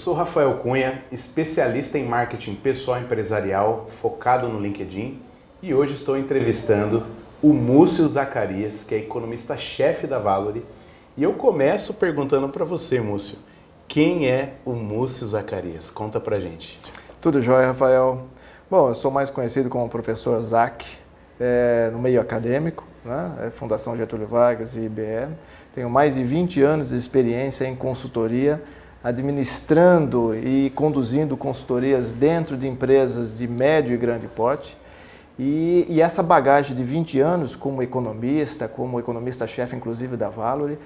sou Rafael Cunha, especialista em marketing pessoal empresarial, focado no LinkedIn, e hoje estou entrevistando o Múcio Zacarias, que é economista-chefe da Valori, e eu começo perguntando para você, Múcio, quem é o Múcio Zacarias? Conta pra gente. Tudo jóia, Rafael. Bom, eu sou mais conhecido como professor Zac, no meio acadêmico, né? Fundação Getúlio Vargas e IBM. Tenho mais de 20 anos de experiência em consultoria, administrando e conduzindo consultorias dentro de empresas de médio e grande porte. E essa bagagem de 20 anos como economista-chefe inclusive da Valori,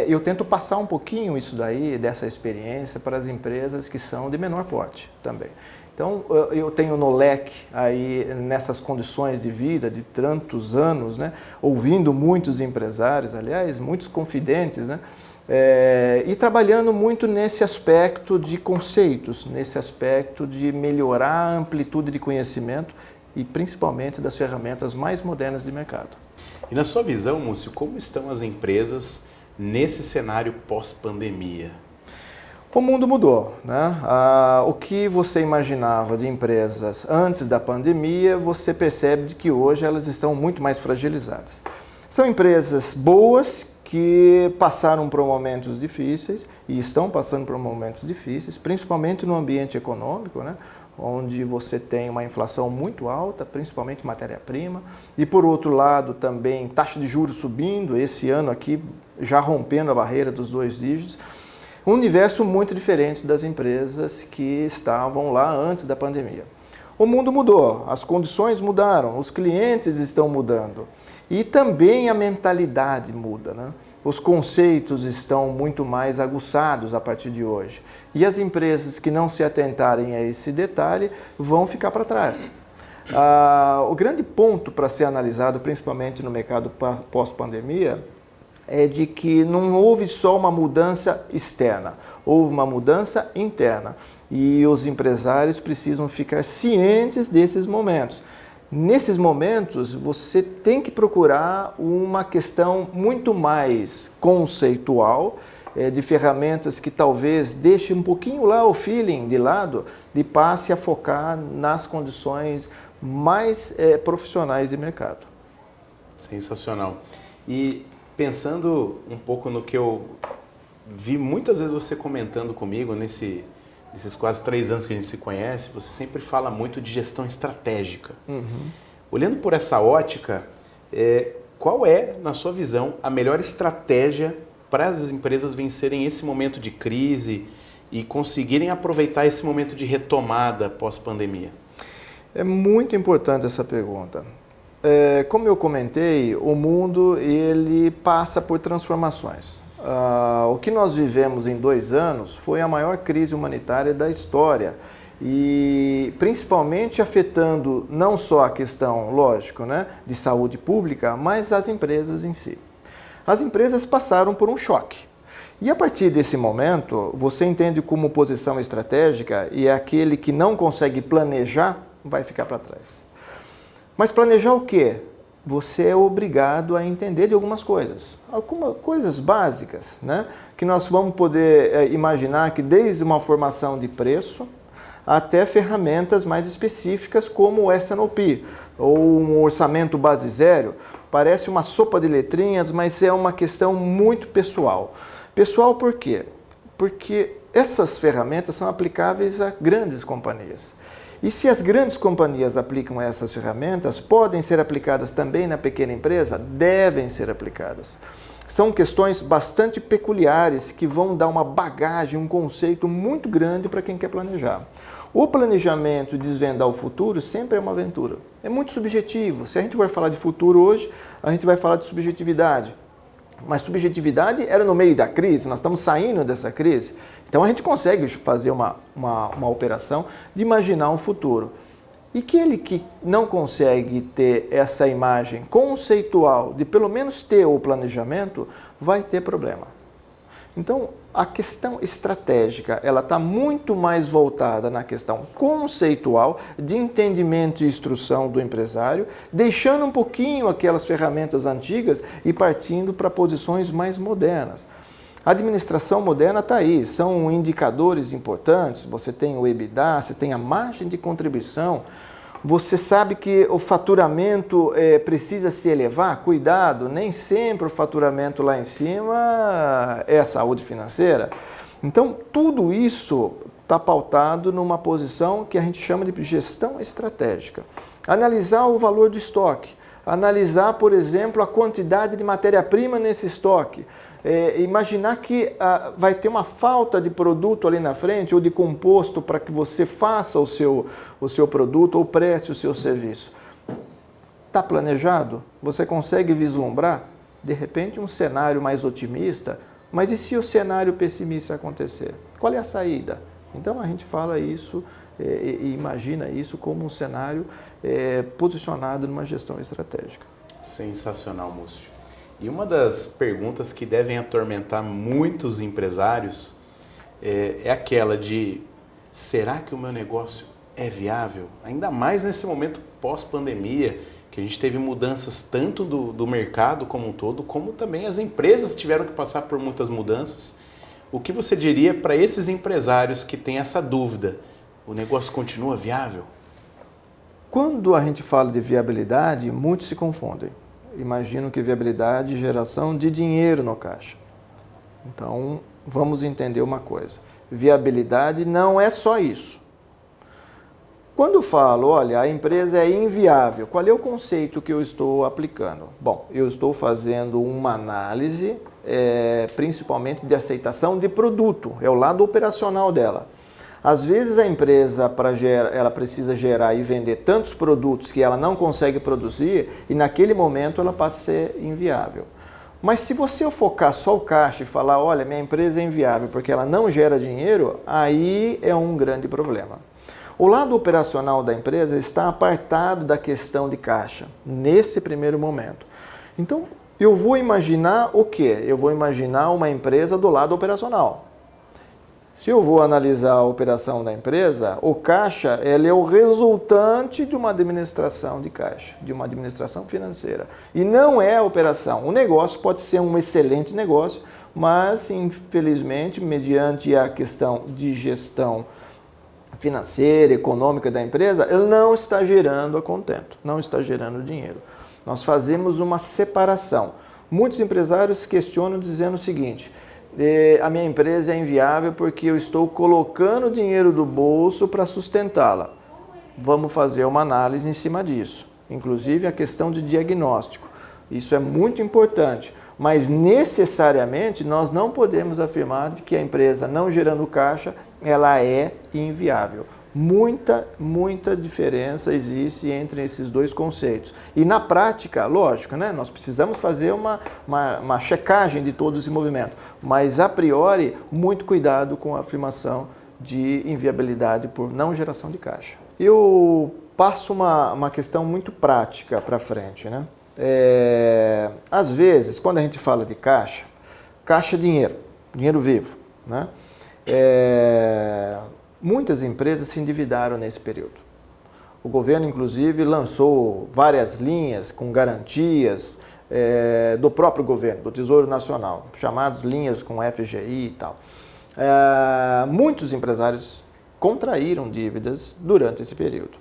eu tento passar um pouquinho isso daí, dessa experiência, para as empresas que são de menor porte também. Então, eu tenho no leque aí, nessas condições de vida de tantos anos, né, ouvindo muitos empresários, aliás, muitos confidentes, né, e trabalhando muito nesse aspecto de conceitos, nesse aspecto de melhorar a amplitude de conhecimento e principalmente das ferramentas mais modernas de mercado. E na sua visão, Múcio, como estão as empresas nesse cenário pós-pandemia? O mundo mudou, né? O que você imaginava de empresas antes da pandemia, você percebe que hoje elas estão muito mais fragilizadas. São empresas boas que passaram por momentos difíceis e estão passando por momentos difíceis, principalmente no ambiente econômico, né? Onde você tem uma inflação muito alta, principalmente matéria-prima, e por outro lado também taxa de juros subindo, esse ano aqui já rompendo a barreira dos 2 dígitos, um universo muito diferente das empresas que estavam lá antes da pandemia. O mundo mudou, as condições mudaram, os clientes estão mudando e também a mentalidade muda, né? Os conceitos estão muito mais aguçados a partir de hoje. E as empresas que não se atentarem a esse detalhe vão ficar para trás. O grande ponto para ser analisado, principalmente no mercado pós-pandemia, é de que não houve só uma mudança externa, houve uma mudança interna. E os empresários precisam ficar cientes desses momentos. Nesses momentos, você tem que procurar uma questão muito mais conceitual, de ferramentas que talvez deixe um pouquinho lá o feeling de lado e passe a focar nas condições mais profissionais de mercado. Sensacional. E pensando um pouco no que eu vi muitas vezes você comentando comigo nesses quase 3 anos que a gente se conhece, você sempre fala muito de gestão estratégica. Olhando por essa ótica, qual é, na sua visão, a melhor estratégia para as empresas vencerem esse momento de crise e conseguirem aproveitar esse momento de retomada pós-pandemia? É muito importante essa pergunta. Como eu comentei, o mundo ele passa por transformações. O que nós vivemos em 2 anos foi a maior crise humanitária da história e principalmente afetando não só a questão, lógico, né, de saúde pública, mas as empresas em si. As empresas passaram por um choque. E a partir desse momento, você entende como posição estratégica e é aquele que não consegue planejar vai ficar para trás. Mas planejar o quê? Você é obrigado a entender de algumas coisas básicas, né? Que nós vamos poder imaginar que desde uma formação de preço até ferramentas mais específicas como o S&OP ou um orçamento base zero. Parece uma sopa de letrinhas, mas é uma questão muito pessoal. Pessoal por quê? Porque essas ferramentas são aplicáveis a grandes companhias. E se as grandes companhias aplicam essas ferramentas, podem ser aplicadas também na pequena empresa? Devem ser aplicadas. São questões bastante peculiares que vão dar uma bagagem, um conceito muito grande para quem quer planejar. O planejamento de desvendar o futuro sempre é uma aventura. É muito subjetivo. Se a gente vai falar de futuro hoje, a gente vai falar de subjetividade. Mas subjetividade era no meio da crise, nós estamos saindo dessa crise. Então a gente consegue fazer uma operação de imaginar um futuro. E aquele que não consegue ter essa imagem conceitual de pelo menos ter o planejamento, vai ter problema. Então a questão estratégica, ela está muito mais voltada na questão conceitual de entendimento e instrução do empresário, deixando um pouquinho aquelas ferramentas antigas e partindo para posições mais modernas. A administração moderna está aí, são indicadores importantes, você tem o EBITDA, você tem a margem de contribuição, você sabe que o faturamento precisa se elevar, cuidado, nem sempre o faturamento lá em cima é a saúde financeira. Então, tudo isso está pautado numa posição que a gente chama de gestão estratégica. Analisar o valor do estoque, analisar, por exemplo, a quantidade de matéria-prima nesse estoque, imaginar que vai ter uma falta de produto ali na frente ou de composto para que você faça o seu produto ou preste o seu serviço. Está planejado? Você consegue vislumbrar, de repente, um cenário mais otimista, mas e se o cenário pessimista acontecer? Qual é a saída? Então a gente fala isso e imagina isso como um cenário posicionado numa gestão estratégica. Sensacional, Múcio. E uma das perguntas que devem atormentar muitos empresários é aquela de: será que o meu negócio é viável? Ainda mais nesse momento pós-pandemia, que a gente teve mudanças tanto do mercado como um todo, como também as empresas tiveram que passar por muitas mudanças. O que você diria para esses empresários que têm essa dúvida? O negócio continua viável? Quando a gente fala de viabilidade, muitos se confundem. Imagino que viabilidade é geração de dinheiro no caixa. Então, vamos entender uma coisa. Viabilidade não é só isso. Quando falo, olha, a empresa é inviável, qual é o conceito que eu estou aplicando? Bom, eu estou fazendo uma análise, principalmente de aceitação de produto, é o lado operacional dela. Às vezes a empresa, ela precisa gerar e vender tantos produtos que ela não consegue produzir e naquele momento ela passa a ser inviável. Mas se você focar só o caixa e falar, olha, minha empresa é inviável porque ela não gera dinheiro, aí é um grande problema. O lado operacional da empresa está apartado da questão de caixa, nesse primeiro momento. Então, eu vou imaginar o quê? Eu vou imaginar uma empresa do lado operacional. Se eu vou analisar a operação da empresa, o caixa ele é o resultante de uma administração de caixa, de uma administração financeira. E não é a operação. O negócio pode ser um excelente negócio, mas, infelizmente, mediante a questão de gestão financeira, econômica da empresa, ele não está gerando a contento, não está gerando dinheiro. Nós fazemos uma separação. Muitos empresários questionam dizendo o seguinte: a minha empresa é inviável porque eu estou colocando dinheiro do bolso para sustentá-la. Vamos fazer uma análise em cima disso, inclusive a questão de diagnóstico. Isso é muito importante, mas necessariamente nós não podemos afirmar que a empresa não gerando caixa, ela é inviável. Muita diferença existe entre esses dois conceitos. E na prática, lógico, né, nós precisamos fazer uma checagem de todo esse movimento, mas a priori, muito cuidado com a afirmação de inviabilidade por não geração de caixa. Eu passo uma questão muito prática para frente, né? Às vezes, quando a gente fala de caixa é dinheiro vivo, né? Muitas empresas se endividaram nesse período. O governo, inclusive, lançou várias linhas com garantias do próprio governo, do Tesouro Nacional, chamadas linhas com FGI e tal. Muitos empresários contraíram dívidas durante esse período.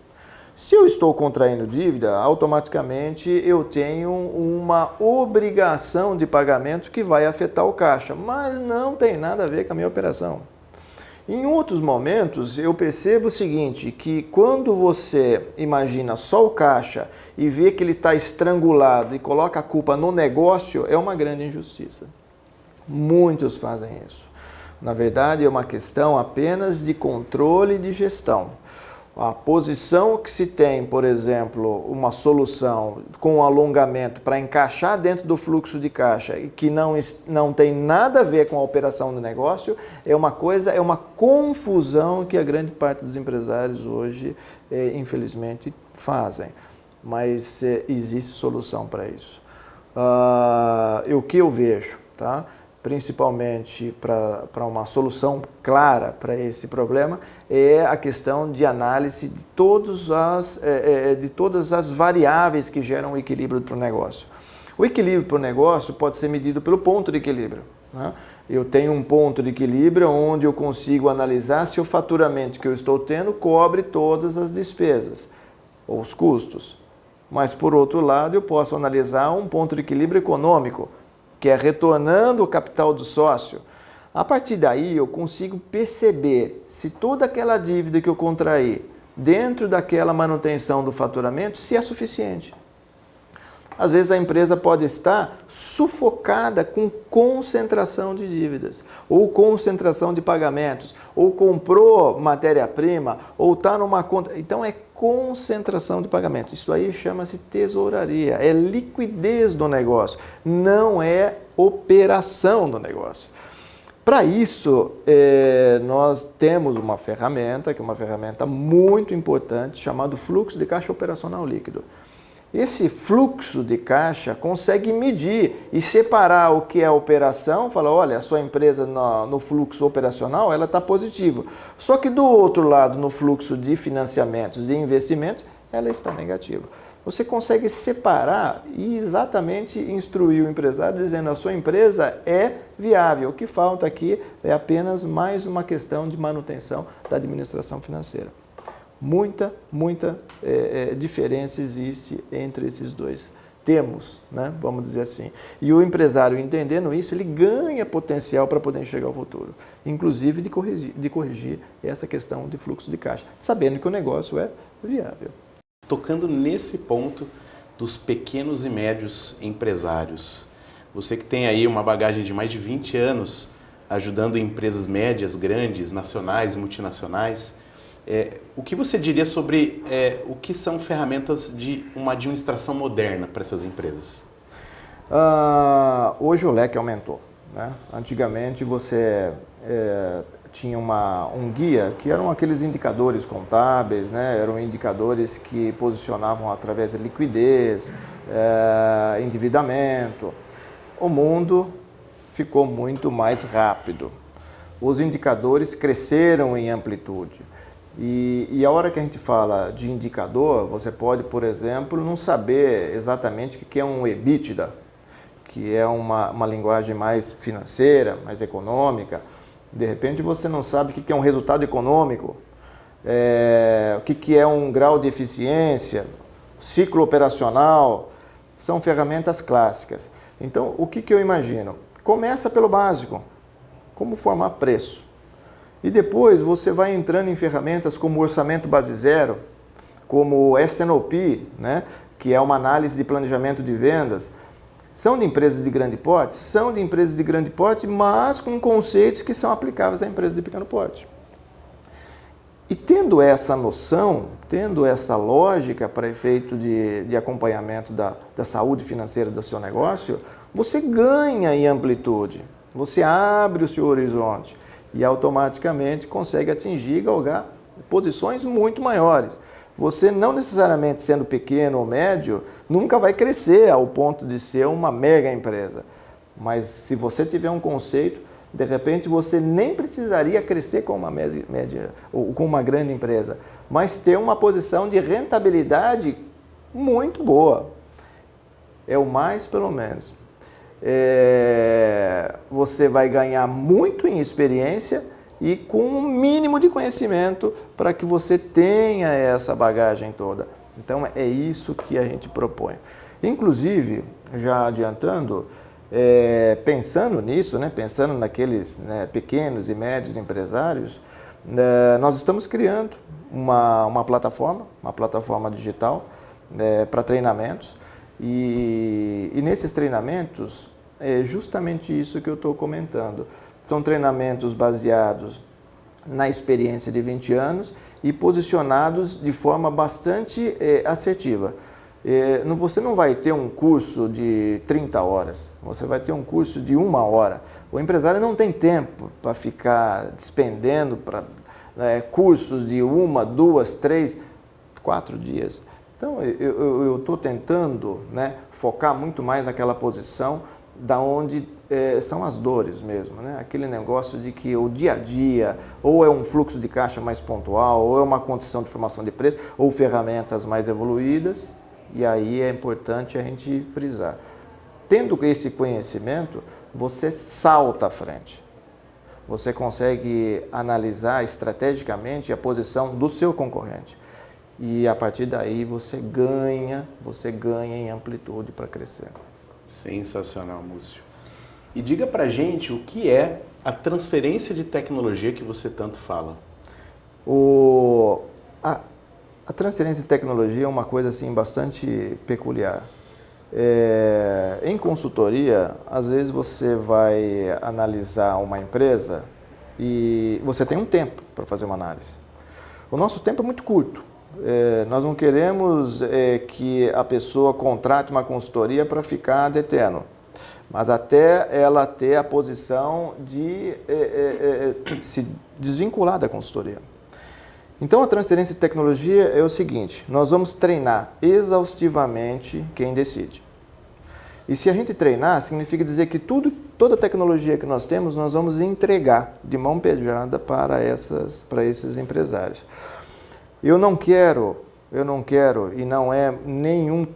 Se eu estou contraindo dívida, automaticamente eu tenho uma obrigação de pagamento que vai afetar o caixa, mas não tem nada a ver com a minha operação. Em outros momentos, eu percebo o seguinte, que quando você imagina só o caixa e vê que ele está estrangulado e coloca a culpa no negócio, é uma grande injustiça. Muitos fazem isso. Na verdade, é uma questão apenas de controle e de gestão. A posição que se tem, por exemplo, uma solução com alongamento para encaixar dentro do fluxo de caixa e que não tem nada a ver com a operação do negócio, é uma confusão que a grande parte dos empresários hoje, infelizmente, fazem. Mas existe solução para isso. O que eu vejo, tá? Principalmente para uma solução clara para esse problema, é a questão de análise de todas as variáveis que geram o equilíbrio para o negócio. O equilíbrio para o negócio pode ser medido pelo ponto de equilíbrio. né? Eu tenho um ponto de equilíbrio onde eu consigo analisar se o faturamento que eu estou tendo cobre todas as despesas ou os custos. Mas, por outro lado, eu posso analisar um ponto de equilíbrio econômico, que é retornando o capital do sócio. A partir daí, eu consigo perceber se toda aquela dívida que eu contraí dentro daquela manutenção do faturamento, se é suficiente. Às vezes a empresa pode estar sufocada com concentração de dívidas, ou concentração de pagamentos, ou comprou matéria-prima, ou está numa conta. Então é concentração de pagamentos. Isso aí chama-se tesouraria, é liquidez do negócio, não é operação do negócio. Para isso, nós temos uma ferramenta, que é uma ferramenta muito importante, chamada fluxo de caixa operacional líquido. Esse fluxo de caixa consegue medir e separar o que é a operação, fala, olha, a sua empresa no fluxo operacional ela está positiva. Só que do outro lado, no fluxo de financiamentos e investimentos, ela está negativa. Você consegue separar e exatamente instruir o empresário dizendo a sua empresa é viável. O que falta aqui é apenas mais uma questão de manutenção da administração financeira. Muita diferença existe entre esses dois termos, né? Vamos dizer assim. E o empresário entendendo isso, ele ganha potencial para poder enxergar o futuro, inclusive de corrigir essa questão de fluxo de caixa, sabendo que o negócio é viável. Tocando nesse ponto dos pequenos e médios empresários, você que tem aí uma bagagem de mais de 20 anos ajudando empresas médias, grandes, nacionais, multinacionais, o que você diria sobre o que são ferramentas de uma administração moderna para essas empresas? Hoje o leque aumentou, né? Antigamente você tinha um guia que eram aqueles indicadores contábeis, né? Eram indicadores que posicionavam através de liquidez, endividamento. O mundo ficou muito mais rápido. Os indicadores cresceram em amplitude. E a hora que a gente fala de indicador, você pode, por exemplo, não saber exatamente o que é um EBITDA, que é uma linguagem mais financeira, mais econômica. De repente você não sabe o que é um resultado econômico, o que é um grau de eficiência, ciclo operacional, são ferramentas clássicas. Então, o que eu imagino? Começa pelo básico, como formar preço. E depois você vai entrando em ferramentas como o orçamento base zero, como o S&OP, né, que é uma análise de planejamento de vendas. São de empresas de grande porte? São de empresas de grande porte, mas com conceitos que são aplicáveis a empresas de pequeno porte. E tendo essa noção, tendo essa lógica para efeito de acompanhamento da saúde financeira do seu negócio, você ganha em amplitude, você abre o seu horizonte e automaticamente consegue atingir e galgar posições muito maiores. Você não necessariamente sendo pequeno ou médio, nunca vai crescer ao ponto de ser uma mega empresa. Mas se você tiver um conceito, de repente você nem precisaria crescer com uma média ou com uma grande empresa, mas ter uma posição de rentabilidade muito boa. É o mais pelo menos. Você vai ganhar muito em experiência e com um mínimo de conhecimento para que você tenha essa bagagem toda. Então é isso que a gente propõe. Inclusive, já adiantando, pensando nisso, né, pensando naqueles pequenos e médios empresários, nós estamos criando uma plataforma digital para treinamentos. E nesses treinamentos, é justamente isso que eu estou comentando. São treinamentos baseados na experiência de 20 anos e posicionados de forma bastante assertiva. Você não vai ter um curso de 30 horas, você vai ter um curso de 1 hora. O empresário não tem tempo para ficar despendendo para cursos de 1, 2, 3, 4 dias. Então, eu estou tentando focar muito mais naquela posição da onde são as dores mesmo, né? Aquele negócio de que o dia a dia, ou é um fluxo de caixa mais pontual, ou é uma condição de formação de preço, ou ferramentas mais evoluídas, e aí é importante a gente frisar. tendo esse conhecimento, você salta à frente. Você consegue analisar estrategicamente a posição do seu concorrente. E a partir daí você ganha em amplitude para crescer. Sensacional, Múcio. E diga pra gente o que é a transferência de tecnologia que você tanto fala. A transferência de tecnologia é uma coisa assim, bastante peculiar. Em consultoria, às vezes você vai analisar uma empresa e você tem um tempo para fazer uma análise. O nosso tempo é muito curto. Nós não queremos que a pessoa contrate uma consultoria para ficar ad eterno, mas até ela ter a posição de se desvincular da consultoria. Então, a transferência de tecnologia é o seguinte: nós vamos treinar exaustivamente quem decide. E se a gente treinar, significa dizer que toda a tecnologia que nós temos, nós vamos entregar de mão beijada para esses empresários. Eu não quero, e não é nenhum,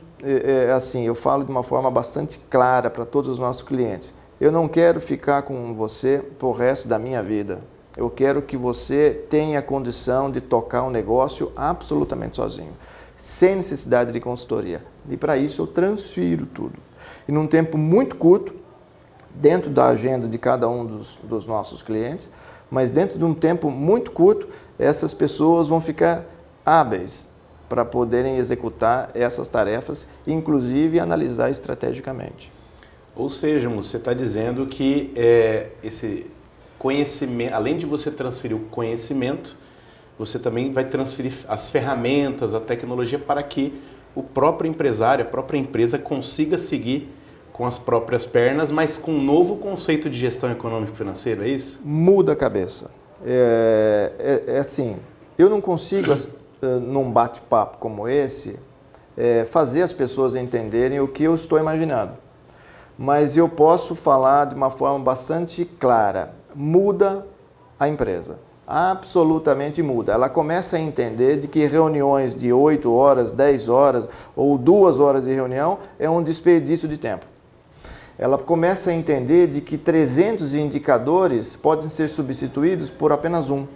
assim, eu falo de uma forma bastante clara para todos os nossos clientes. Eu não quero ficar com você para o resto da minha vida. Eu quero que você tenha a condição de tocar um negócio absolutamente sozinho, sem necessidade de consultoria. E para isso eu transfiro tudo. E num tempo muito curto, dentro da agenda de cada um dos nossos clientes, mas dentro de um tempo muito curto, essas pessoas vão ficar hábeis para poderem executar essas tarefas, inclusive analisar estrategicamente. Ou seja, você está dizendo que esse conhecimento, além de você transferir o conhecimento, você também vai transferir as ferramentas, a tecnologia para que o próprio empresário, a própria empresa consiga seguir com as próprias pernas, mas com um novo conceito de gestão econômico-financeira, é isso? Muda a cabeça. Assim, eu não consigo, num bate-papo como esse, fazer as pessoas entenderem o que eu estou imaginando. Mas eu posso falar de uma forma bastante clara. Muda a empresa. Absolutamente muda. Ela começa a entender de que reuniões de 8 horas, 10 horas ou 2 horas de reunião é um desperdício de tempo. Ela começa a entender de que 300 indicadores podem ser substituídos por apenas um.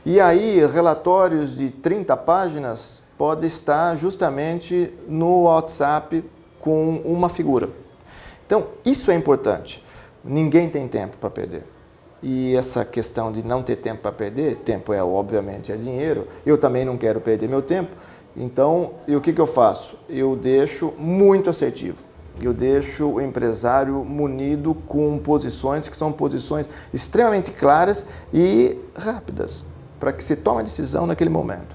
E aí, relatórios de 30 páginas podem estar justamente no WhatsApp com uma figura. Então, isso é importante. Ninguém tem tempo para perder. E essa questão de não ter tempo para perder, tempo obviamente é dinheiro, eu também não quero perder meu tempo, então o que eu faço? Eu deixo muito assertivo, eu deixo o empresário munido com posições que são posições extremamente claras e rápidas, para que se tome a decisão naquele momento.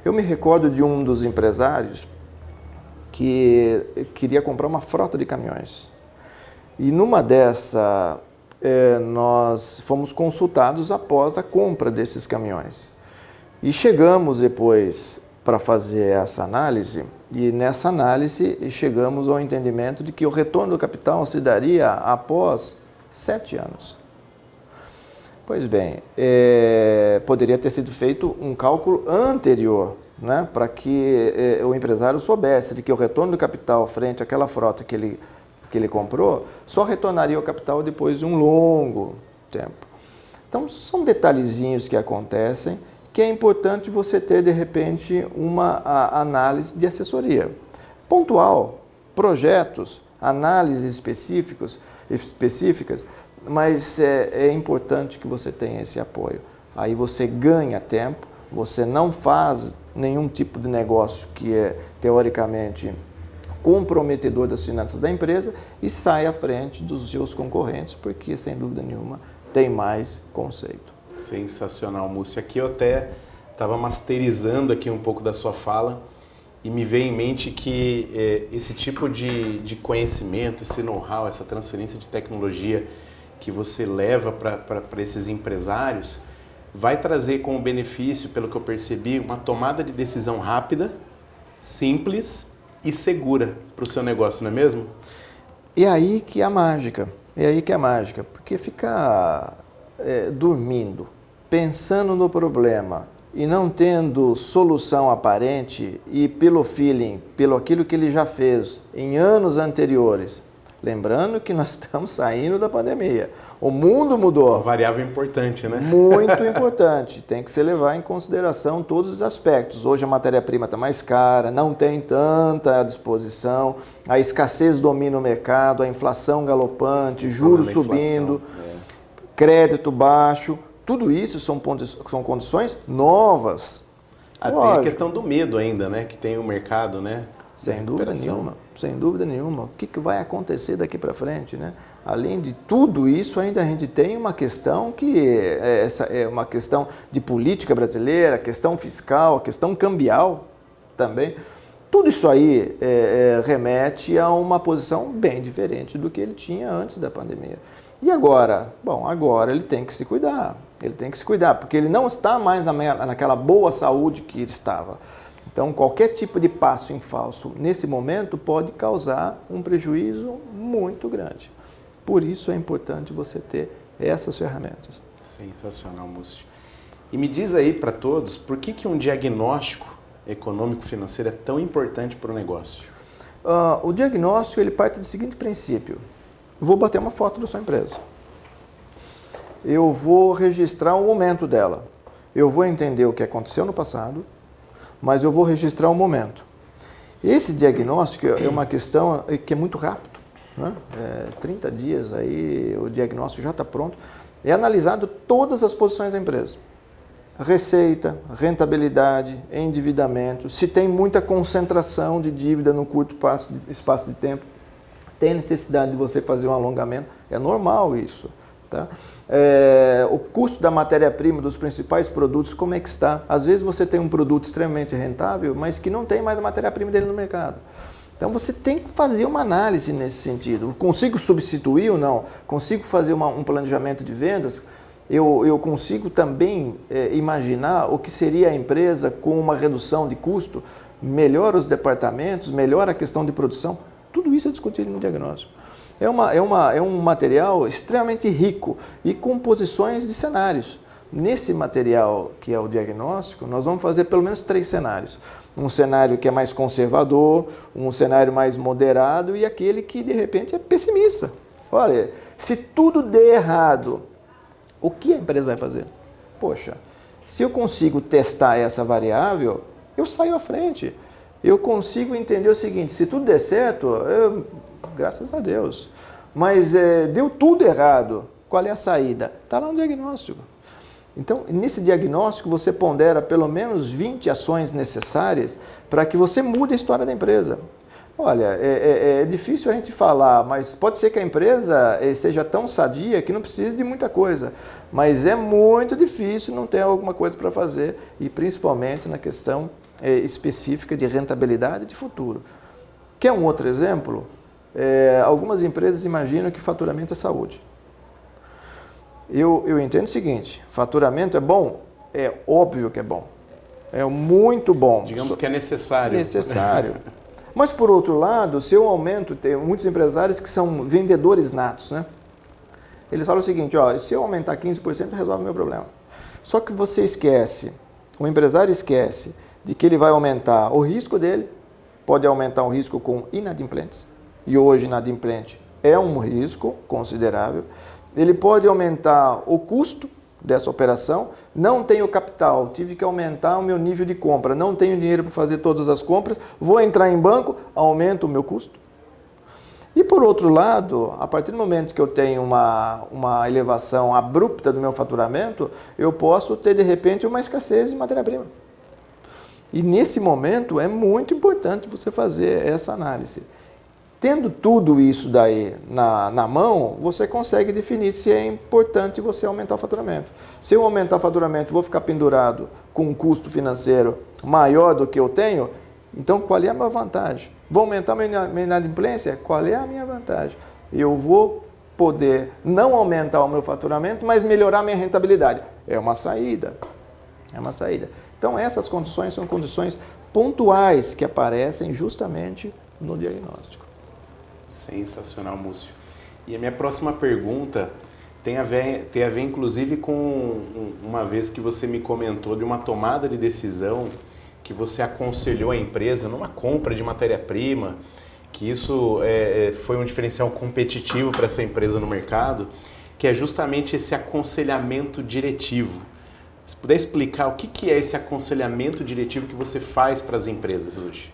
Eu me recordo de um dos empresários que queria comprar uma frota de caminhões. E numa dessa, nós fomos consultados após a compra desses caminhões. E chegamos depois para fazer essa análise, e nessa análise chegamos ao entendimento de que o retorno do capital se daria após 7 anos. Pois bem, poderia ter sido feito um cálculo anterior, né, para que o empresário soubesse de que o retorno do capital frente àquela frota que ele comprou, só retornaria o capital depois de um longo tempo. Então, são detalhezinhos que acontecem que é importante você ter, de repente, uma análise de assessoria. Pontual, projetos, análises específicas, mas é importante que você tenha esse apoio. Aí você ganha tempo, você não faz nenhum tipo de negócio que é, teoricamente, comprometedor das finanças da empresa e sai à frente dos seus concorrentes, porque, sem dúvida nenhuma, tem mais conceito. Sensacional, Múcio. Aqui eu até estava masterizando aqui um pouco da sua fala e me veio em mente que esse tipo de conhecimento, esse know-how, essa transferência de tecnologia que você leva para esses empresários vai trazer como benefício, pelo que eu percebi, uma tomada de decisão rápida, simples e segura para o seu negócio, não é mesmo? E aí que é a mágica, porque ficar dormindo, pensando no problema e não tendo solução aparente e pelo feeling, pelo aquilo que ele já fez em anos anteriores, Lembrando que nós estamos saindo da pandemia. O mundo mudou. Uma variável importante, né? Muito importante. Tem que se levar em consideração todos os aspectos. Hoje a matéria-prima está mais cara, não tem tanta disposição, a escassez domina o mercado, a inflação galopante, juros subindo, crédito baixo. Tudo isso são condições novas. Tem a questão do medo ainda, né? Que tem o mercado, né? Sem dúvida nenhuma, sem dúvida nenhuma. O que vai acontecer daqui para frente, né? Além de tudo isso, ainda a gente tem uma questão essa é uma questão de política brasileira, questão fiscal, questão cambial também. Tudo isso aí remete a uma posição bem diferente do que ele tinha antes da pandemia. E agora? Bom, agora ele tem que se cuidar. Ele tem que se cuidar, porque ele não está mais naquela boa saúde que ele estava. Então, qualquer tipo de passo em falso nesse momento pode causar um prejuízo muito grande. Por isso é importante você ter essas ferramentas. Sensacional, Múcio. E me diz aí para todos, por que um diagnóstico econômico-financeiro é tão importante para o negócio? O diagnóstico ele parte do seguinte princípio. Vou bater uma foto da sua empresa. Eu vou registrar o momento dela. Eu vou entender o que aconteceu no passado, mas eu vou registrar o momento. Esse diagnóstico é uma questão que é muito rápido. 30 dias aí o diagnóstico já está pronto. É analisado todas as posições da empresa. Receita, rentabilidade, endividamento, se tem muita concentração de dívida no curto espaço de tempo, tem necessidade de você fazer um alongamento, é normal isso. Tá? O custo da matéria-prima dos principais produtos, como é que está? Às vezes você tem um produto extremamente rentável, mas que não tem mais a matéria-prima dele no mercado. Então você tem que fazer uma análise nesse sentido. Consigo substituir ou não? Consigo fazer um planejamento de vendas? Eu consigo também imaginar o que seria a empresa com uma redução de custo, melhora os departamentos, melhora a questão de produção. Tudo isso é discutido no diagnóstico. É um material extremamente rico e com posições de cenários. Nesse material que é o diagnóstico, nós vamos fazer pelo menos 3 cenários. Um cenário que é mais conservador, um cenário mais moderado e aquele que de repente é pessimista. Olha, se tudo der errado, o que a empresa vai fazer? Poxa, se eu consigo testar essa variável, eu saio à frente. Eu consigo entender o seguinte, se tudo der certo, graças a Deus. Mas deu tudo errado, qual é a saída? Está lá no diagnóstico. Então, nesse diagnóstico, você pondera pelo menos 20 ações necessárias para que você mude a história da empresa. Olha, é difícil a gente falar, mas pode ser que a empresa seja tão sadia que não precise de muita coisa. Mas é muito difícil não ter alguma coisa para fazer, e principalmente na questão específica de rentabilidade de futuro. Quer um outro exemplo? Algumas empresas imaginam que faturamento é saúde. Eu entendo o seguinte, faturamento é bom? É óbvio que é bom. É muito bom. Digamos que é necessário. Necessário. Mas, por outro lado, se eu aumento, tem muitos empresários que são vendedores natos, né? Eles falam o seguinte, se eu aumentar 15%, resolve o meu problema. Só que você esquece, o empresário esquece de que ele vai aumentar o risco dele, pode aumentar o risco com inadimplentes. E hoje, inadimplente é um risco considerável. Ele pode aumentar o custo dessa operação, não tenho capital, tive que aumentar o meu nível de compra, não tenho dinheiro para fazer todas as compras, vou entrar em banco, aumento o meu custo. E por outro lado, a partir do momento que eu tenho uma elevação abrupta do meu faturamento, eu posso ter de repente uma escassez de matéria-prima. E nesse momento é muito importante você fazer essa análise. Tendo tudo isso daí na mão, você consegue definir se é importante você aumentar o faturamento. Se eu aumentar o faturamento, vou ficar pendurado com um custo financeiro maior do que eu tenho, então qual é a minha vantagem? Vou aumentar a minha inadimplência? Qual é a minha vantagem? Eu vou poder não aumentar o meu faturamento, mas melhorar a minha rentabilidade. É uma saída. É uma saída. Então essas condições são condições pontuais que aparecem justamente no diagnóstico. Sensacional, Múcio. E a minha próxima pergunta tem a ver inclusive com uma vez que você me comentou de uma tomada de decisão que você aconselhou a empresa numa compra de matéria-prima que isso foi um diferencial competitivo para essa empresa no mercado, que é justamente esse aconselhamento diretivo. Se puder explicar o que é esse aconselhamento diretivo que você faz para as empresas hoje?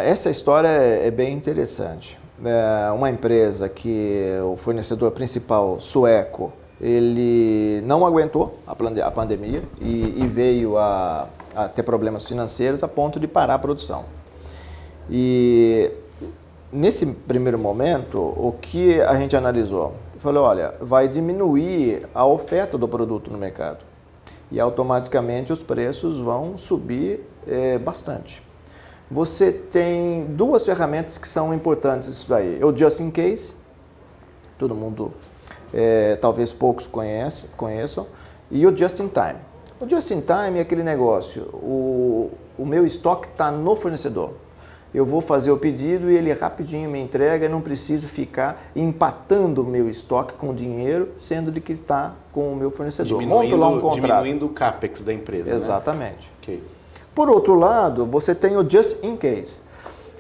Essa história é bem interessante. Uma empresa que o fornecedor principal sueco, ele não aguentou a pandemia e veio a ter problemas financeiros a ponto de parar a produção. E nesse primeiro momento, o que a gente analisou? Falou, olha, vai diminuir a oferta do produto no mercado e automaticamente os preços vão subir bastante. Você tem duas ferramentas que são importantes isso daí. O Just in Case, todo mundo, talvez poucos conheçam, e o Just in Time. O Just in Time é aquele negócio, o meu estoque está no fornecedor. Eu vou fazer o pedido e ele rapidinho me entrega, eu não preciso ficar empatando o meu estoque com dinheiro, sendo de que está com o meu fornecedor. Monto lá um contrato. Diminuindo o CAPEX da empresa, exatamente. Né? Okay. Por outro lado, você tem o Just in Case.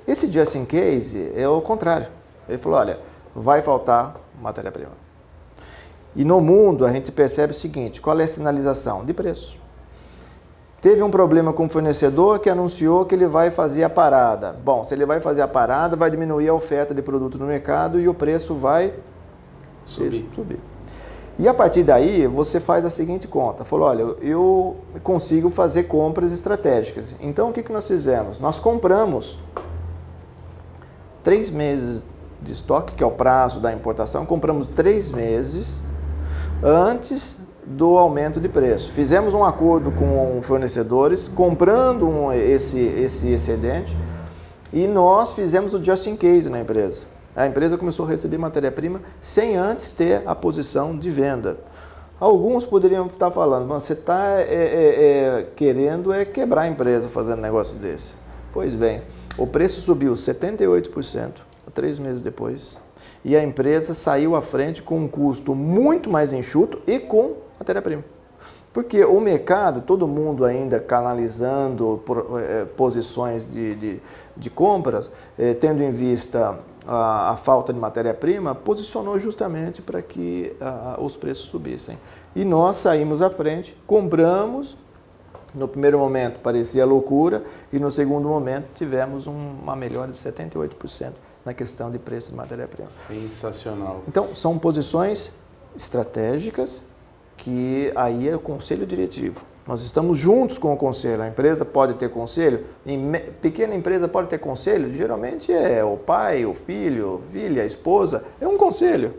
Esse Just in Case é o contrário. Ele falou, olha, vai faltar matéria-prima. E no mundo a gente percebe o seguinte, qual é a sinalização? De preço. Teve um problema com o fornecedor que anunciou que ele vai fazer a parada. Bom, se ele vai fazer a parada, vai diminuir a oferta de produto no mercado e o preço vai subir. E a partir daí, você faz a seguinte conta. Falou, olha, eu consigo fazer compras estratégicas. Então, o que nós fizemos? Nós compramos 3 meses de estoque, que é o prazo da importação. Compramos 3 meses antes do aumento de preço. Fizemos um acordo com fornecedores, comprando esse excedente, e nós fizemos o Just in Case na empresa. A empresa começou a receber matéria-prima sem antes ter a posição de venda. Alguns poderiam estar falando, você está querendo quebrar a empresa fazendo um negócio desse. Pois bem, o preço subiu 78%, 3 meses depois, e a empresa saiu à frente com um custo muito mais enxuto e com matéria-prima. Porque o mercado, todo mundo ainda canalizando posições de compras, tendo em vista a falta de matéria-prima, posicionou justamente para que os preços subissem. E nós saímos à frente, compramos, no primeiro momento parecia loucura, e no segundo momento tivemos uma melhora de 78% na questão de preço de matéria-prima. Sensacional. Então, são posições estratégicas que aí é o conselho diretivo. Nós estamos juntos com o conselho. A empresa pode ter conselho, pequena empresa pode ter conselho, geralmente é o pai, o filho, a esposa, é um conselho.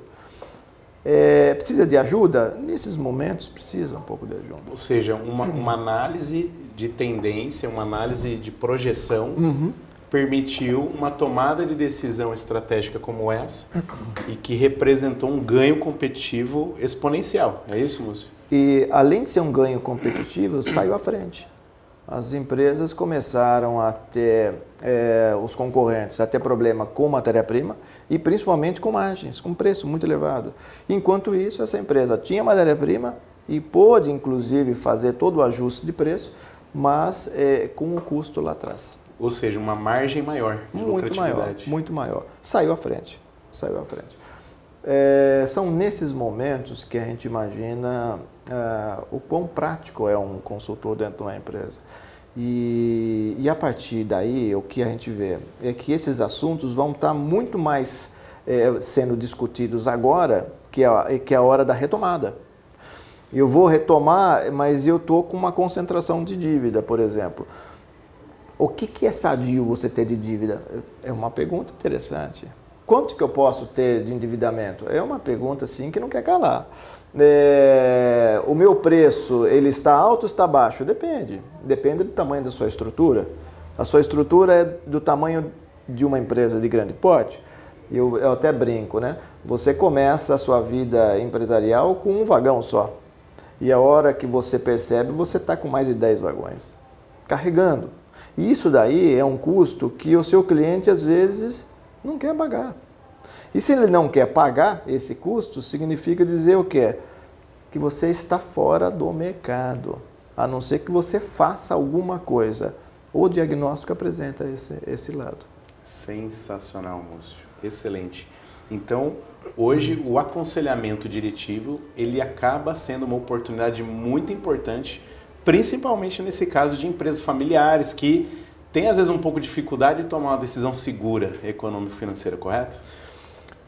Precisa de ajuda? Nesses momentos precisa um pouco de ajuda. Ou seja, uma análise de tendência, uma análise de projeção permitiu uma tomada de decisão estratégica como essa e que representou um ganho competitivo exponencial. É isso, Múcio? E além de ser um ganho competitivo, saiu à frente. As empresas começaram a ter, os concorrentes, a ter problema com matéria-prima e principalmente com margens, com preço muito elevado. Enquanto isso, essa empresa tinha matéria-prima e pôde, inclusive, fazer todo o ajuste de preço, mas com o custo lá atrás. Ou seja, uma margem maior de lucratividade. Muito maior. Saiu à frente. São nesses momentos que a gente imagina o quão prático é um consultor dentro de uma empresa. E a partir daí, o que a gente vê é que esses assuntos vão estar muito mais sendo discutidos agora, que é a hora da retomada. Eu vou retomar, mas eu estou com uma concentração de dívida, por exemplo. O que é sadio você ter de dívida? É uma pergunta interessante. Quanto que eu posso ter de endividamento? É uma pergunta, sim, que não quer calar. O meu preço, ele está alto ou está baixo? Depende. Depende do tamanho da sua estrutura. A sua estrutura é do tamanho de uma empresa de grande porte? Eu até brinco, né? Você começa a sua vida empresarial com um vagão só. E a hora que você percebe, você está com mais de 10 vagões, carregando. E isso daí é um custo que o seu cliente, às vezes, não quer pagar. E se ele não quer pagar esse custo, significa dizer o quê? Que você está fora do mercado, a não ser que você faça alguma coisa. O diagnóstico apresenta esse lado. Sensacional, Múcio. Excelente. Então, hoje o aconselhamento diretivo, ele acaba sendo uma oportunidade muito importante, principalmente nesse caso de empresas familiares que têm às vezes um pouco de dificuldade de tomar uma decisão segura econômico-financeira, correto?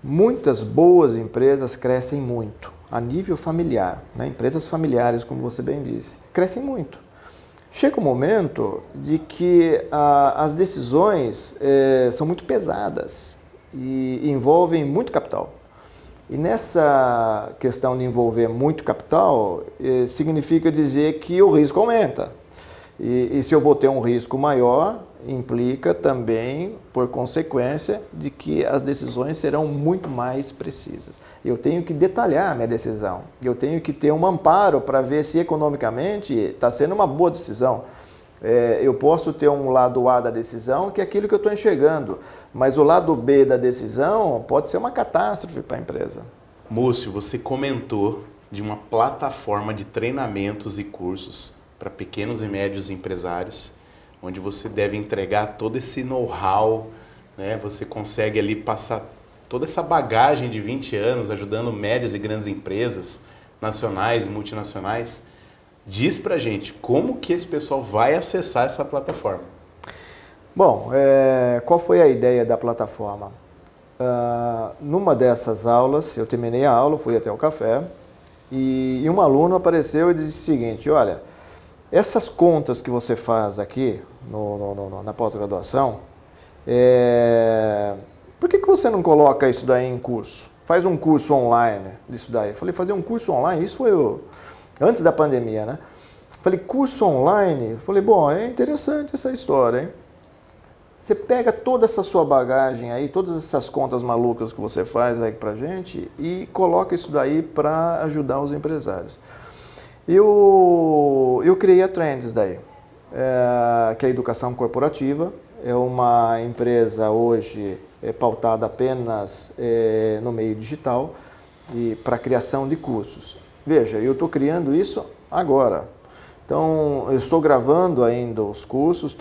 Muitas boas empresas crescem muito a nível familiar, né? Empresas familiares, como você bem disse, crescem muito. Chega um momento de que as decisões são muito pesadas e envolvem muito capital. E nessa questão de envolver muito capital, significa dizer que o risco aumenta. E se eu vou ter um risco maior, implica também, por consequência, de que as decisões serão muito mais precisas. Eu tenho que detalhar a minha decisão, eu tenho que ter um amparo para ver se economicamente está sendo uma boa decisão. Eu posso ter um lado A da decisão, que é aquilo que eu estou enxergando, mas o lado B da decisão pode ser uma catástrofe para a empresa. Múcio, você comentou de uma plataforma de treinamentos e cursos para pequenos e médios empresários, onde você deve entregar todo esse know-how, né? Você consegue ali passar toda essa bagagem de 20 anos ajudando médias e grandes empresas, nacionais e multinacionais. Diz pra gente como que esse pessoal vai acessar essa plataforma. Bom, qual foi a ideia da plataforma? Numa dessas aulas, eu terminei a aula, fui até o café e um aluno apareceu e disse o seguinte: olha, essas contas que você faz aqui na pós-graduação, por que você não coloca isso daí em curso? Faz um curso online disso daí. Eu falei, fazer um curso online? Isso foi antes da pandemia, né? Eu falei, curso online? Eu falei, bom, é interessante essa história, hein? Você pega toda essa sua bagagem aí, todas essas contas malucas que você faz aí pra gente e coloca isso daí para ajudar os empresários. Eu criei a Trends daí, que é a educação corporativa. É uma empresa hoje pautada apenas no meio digital e para criação de cursos. Veja, eu estou criando isso agora. Então, eu estou gravando ainda os cursos,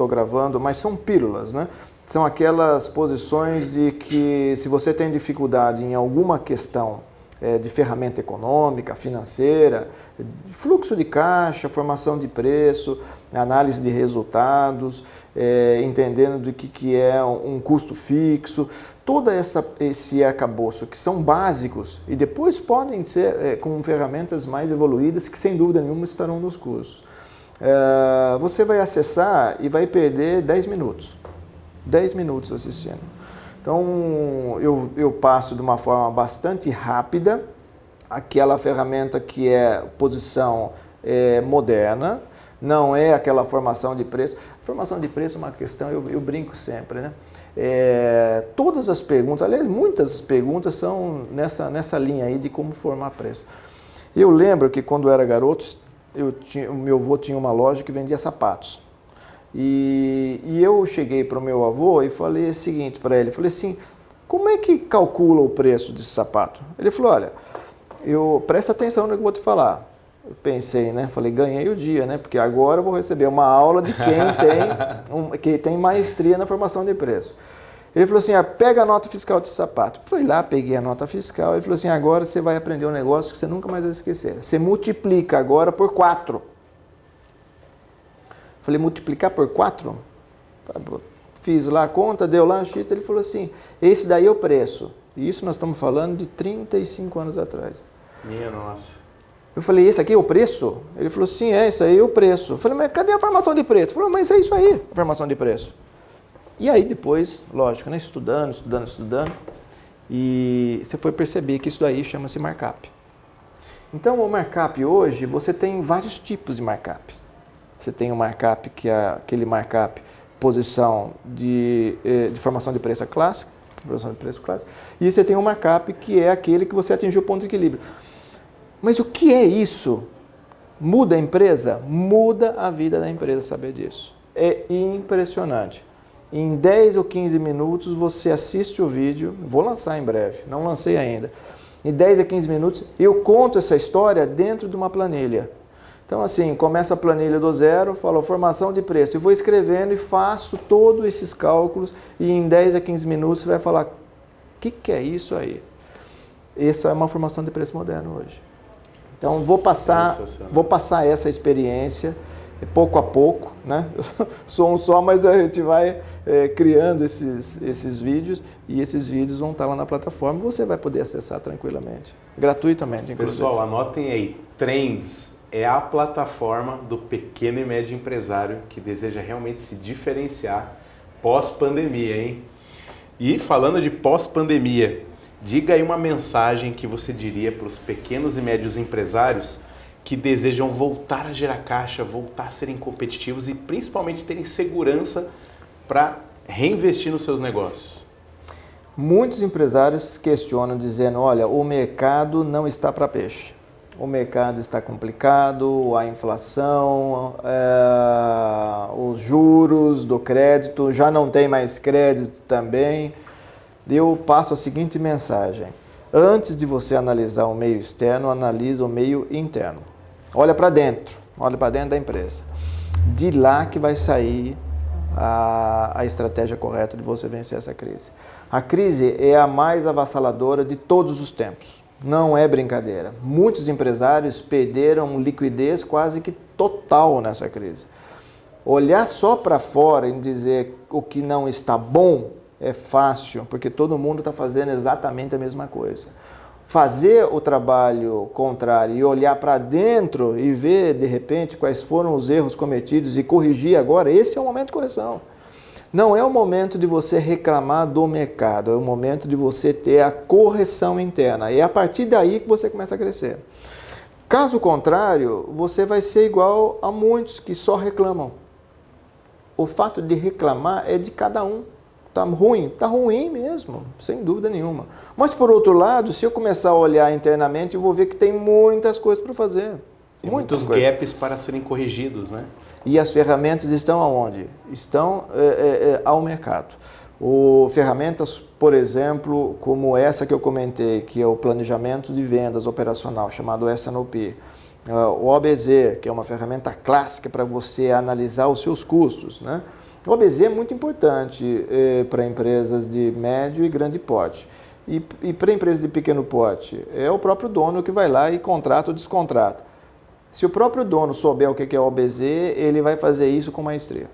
mas são pílulas, né? São aquelas posições de que se você tem dificuldade em alguma questão de ferramenta econômica, financeira, fluxo de caixa, formação de preço, análise de resultados, entendendo do que é um custo fixo, todo esse arcabouço que são básicos e depois podem ser com ferramentas mais evoluídas que sem dúvida nenhuma estarão nos cursos. Você vai acessar e vai perder 10 minutos. 10 minutos assistindo. Então, eu passo de uma forma bastante rápida aquela ferramenta que é posição moderna, não é aquela formação de preço. Formação de preço é uma questão, eu brinco sempre, né? Todas as perguntas, aliás, muitas perguntas são nessa linha aí de como formar preço. Eu lembro que quando eu era garoto, o meu avô tinha uma loja que vendia sapatos. E eu cheguei para o meu avô e falei o seguinte para ele, falei assim, como é que calcula o preço desse sapato? Ele falou, olha, presta atenção no que eu vou te falar. Eu pensei, né? Falei, ganhei o dia, né? Porque agora eu vou receber uma aula de quem tem maestria na formação de preço. Ele falou assim, pega a nota fiscal desse sapato. Fui lá, peguei a nota fiscal. Ele falou assim, agora você vai aprender um negócio que você nunca mais vai esquecer. Você multiplica agora por 4. Falei, multiplicar por 4? Fiz lá a conta, deu lá o X. Ele falou assim, esse daí é o preço. E isso nós estamos falando de 35 anos atrás. Minha nossa. Eu falei, esse aqui é o preço? Ele falou, sim, esse aí é o preço. Eu falei, mas cadê a formação de preço? Ele falou, mas é isso aí, a formação de preço. E aí depois, lógico, né, estudando, e você foi perceber que isso daí chama-se markup. Então, o markup hoje, você tem vários tipos de markups. Você tem o markup, que é aquele markup posição de formação de preço clássico, e você tem o markup, que é aquele que você atingiu o ponto de equilíbrio. Mas o que é isso? Muda a empresa? Muda a vida da empresa saber disso. É impressionante. Em 10 ou 15 minutos você assiste o vídeo, vou lançar em breve, não lancei ainda. Em 10 a 15 minutos eu conto essa história dentro de uma planilha. Então, assim, começa a planilha do zero, fala formação de preço. Eu vou escrevendo e faço todos esses cálculos e em 10 a 15 minutos você vai falar, o que é isso aí? Essa é uma formação de preço moderno hoje. Então, vou passar essa experiência pouco a pouco, né? Eu sou um só, mas a gente vai criando esses vídeos e esses vídeos vão estar lá na plataforma e você vai poder acessar tranquilamente, gratuitamente, inclusive. Pessoal, anotem aí, Trends é a plataforma do pequeno e médio empresário que deseja realmente se diferenciar pós-pandemia, hein? E falando de pós-pandemia, diga aí uma mensagem que você diria para os pequenos e médios empresários que desejam voltar a gerar caixa, voltar a serem competitivos e principalmente terem segurança para reinvestir nos seus negócios. Muitos empresários questionam dizendo, olha, o mercado não está para peixe. O mercado está complicado, a inflação, os juros do crédito, já não tem mais crédito também. Eu passo a seguinte mensagem. Antes de você analisar o meio externo, analisa o meio interno. Olha para dentro da empresa. De lá que vai sair a estratégia correta de você vencer essa crise. A crise é a mais avassaladora de todos os tempos. Não é brincadeira. Muitos empresários perderam liquidez quase que total nessa crise. Olhar só para fora e dizer o que não está bom é fácil, porque todo mundo está fazendo exatamente a mesma coisa. Fazer o trabalho contrário e olhar para dentro e ver, de repente, quais foram os erros cometidos e corrigir agora, esse é o momento de correção. Não é o momento de você reclamar do mercado, é o momento de você ter a correção interna. E é a partir daí que você começa a crescer. Caso contrário, você vai ser igual a muitos que só reclamam. O fato de reclamar é de cada um. Tá ruim? Tá ruim mesmo, sem dúvida nenhuma. Mas, por outro lado, se eu começar a olhar internamente, eu vou ver que tem muitas coisas para fazer. Tem muitos gaps para serem corrigidos, né? E as ferramentas estão aonde? Estão ao mercado. Ferramentas, por exemplo, como essa que eu comentei, que é o planejamento de vendas operacional, chamado S&OP. O OBZ, que é uma ferramenta clássica para você analisar os seus custos, né? O OBZ é muito importante para empresas de médio e grande porte. E para empresas de pequeno porte, é o próprio dono que vai lá e contrata ou descontrata. Se o próprio dono souber o que é o OBZ, ele vai fazer isso com maestria.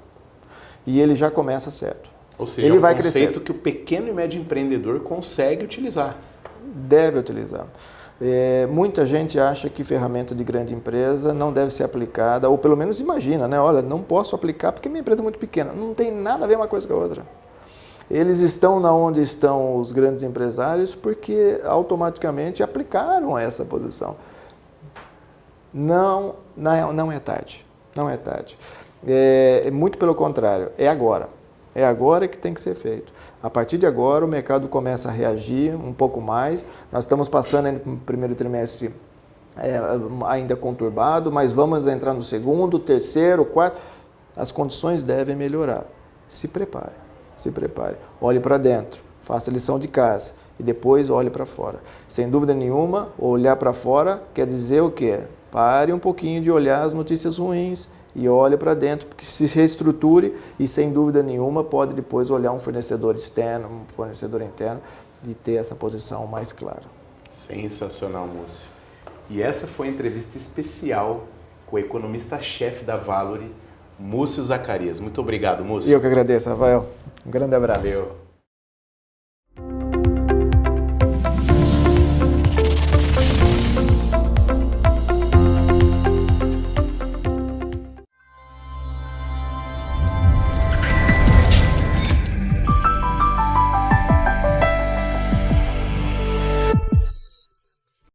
E ele já começa certo. Ou seja, ele é um conceito que o pequeno e médio empreendedor consegue utilizar. Deve utilizar. Muita gente acha que ferramenta de grande empresa não deve ser aplicada, ou pelo menos imagina, né? Olha, não posso aplicar porque minha empresa é muito pequena. Não tem nada a ver uma coisa com a outra. Eles estão onde estão os grandes empresários porque automaticamente aplicaram essa posição. Não é tarde. Não é tarde. Muito pelo contrário, é agora. É agora que tem que ser feito. A partir de agora, o mercado começa a reagir um pouco mais. Nós estamos passando no primeiro trimestre ainda conturbado, mas vamos entrar no segundo, terceiro, quarto. As condições devem melhorar. Se prepare, se prepare. Olhe para dentro, faça a lição de casa e depois olhe para fora. Sem dúvida nenhuma, olhar para fora quer dizer o quê? Pare um pouquinho de olhar as notícias ruins e olhe para dentro, porque se reestruture e, sem dúvida nenhuma, pode depois olhar um fornecedor externo, um fornecedor interno e ter essa posição mais clara. Sensacional, Múcio. E essa foi a entrevista especial com o economista-chefe da Valori, Múcio Zacarias. Muito obrigado, Múcio. Eu que agradeço, Rafael. Um grande abraço. Valeu.